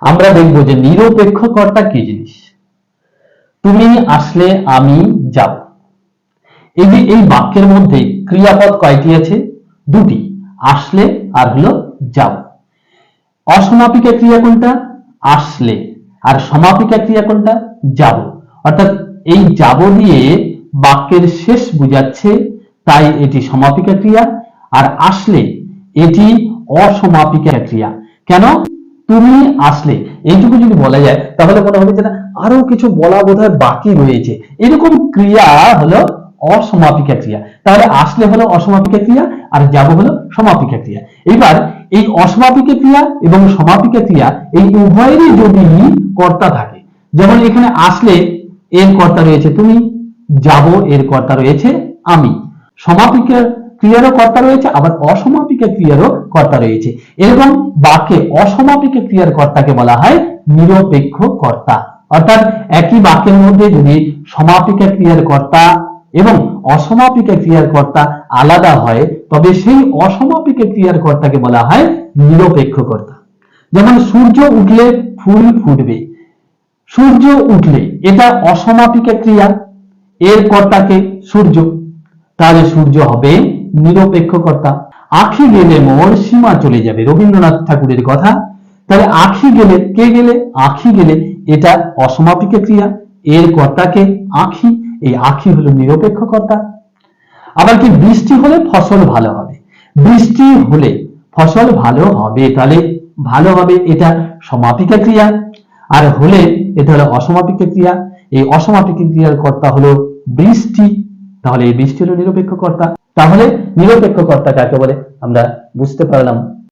আমরা দেখব যে নিরপেক্ষ কর্তা কি জিনিস। তুমি আসলে আমি যাব, এই যে এই বাক্যের মধ্যে ক্রিয়াপদ কয়টি আছে? দুটি, আসলে আর হলো যাব। অসমাপিকা ক্রিয়া কোনটা? আসলে। আর সমাপিকা ক্রিয়া কোনটা? যাব। অর্থাৎ এই যাব দিয়ে বাক্যের শেষ বুঝাচ্ছে, তাই এটি সমাপিকা ক্রিয়া। আর আসলে এটি অসমাপিকা ক্রিয়া। কেন? তুমি আসলে এইটুকু যদি বলা যায় তাহলে মনে হবে যে না, আরো কিছু বলা বোধহয় বাকি রয়েছে। এরকম ক্রিয়া হলো অসমাপিকা ক্রিয়া। তাহলে আসলে হলো অসমাপিকা ক্রিয়া আর যাব হলো সমাপিকা ক্রিয়া। এবার এই অসমাপিকা ক্রিয়া এবং সমাপিকা ক্রিয়া এই উভয়েরই যদি কর্তা থাকে, যেমন এখানে আসলে এর কর্তা রয়েছে তুমি, যাব এর কর্তা রয়েছে আমি, সমাপিকা ক্রিয়ারও কর্তা রয়েছে, আবার অসমাপিকা ক্রিয়ারও কর্তা রয়েছে। এরকম বাক্যে অসমাপিকা ক্রিয়ার কর্তাকে বলা হয় নিরপেক্ষ কর্তা। অর্থাৎ একই বাক্যের মধ্যে যদি সমাপিকা ক্রিয়ার কর্তা এবং অসমাপিকা ক্রিয়ার কর্তা আলাদা হয়, তবে সেই অসমাপিকা ক্রিয়ার কর্তাকে বলা হয় নিরপেক্ষ কর্তা। যেমন সূর্য উঠলে ফুল ফুটবে, সূর্য উঠলে এটা অসমাপিকা ক্রিয়া, এর কর্তাকে সূর্য, তাহলে সূর্য হবে নিরপেক্ষ কর্তা। আখি গেলে মোর সীমা চলে যাবে, রবীন্দ্রনাথ ঠাকুরের কথা। তাহলে আখি গেলে, কে গেলে? আখি গেলে এটা অসমাপিকা ক্রিয়া, এর কর্তাকে আখি, এই আখি হলো নিরপেক্ষ কর্তা। আবার কি বৃষ্টি হলে ফসল ভালো হবে, বৃষ্টি হলে ফসল ভালো হবে, তাহলে ভালো হবে এটা সমাপিকা ক্রিয়া, আর হলে এটা হলো অসমাপিকা ক্রিয়া। এই অসমাপিকা ক্রিয়ার কর্তা হলো বৃষ্টি, তাহলে এই বৃষ্টি হলো নিরপেক্ষ কর্তা। তাহলে নিরপেক্ষ কর্তা কাকে বলে আমরা বুঝতে পারলাম।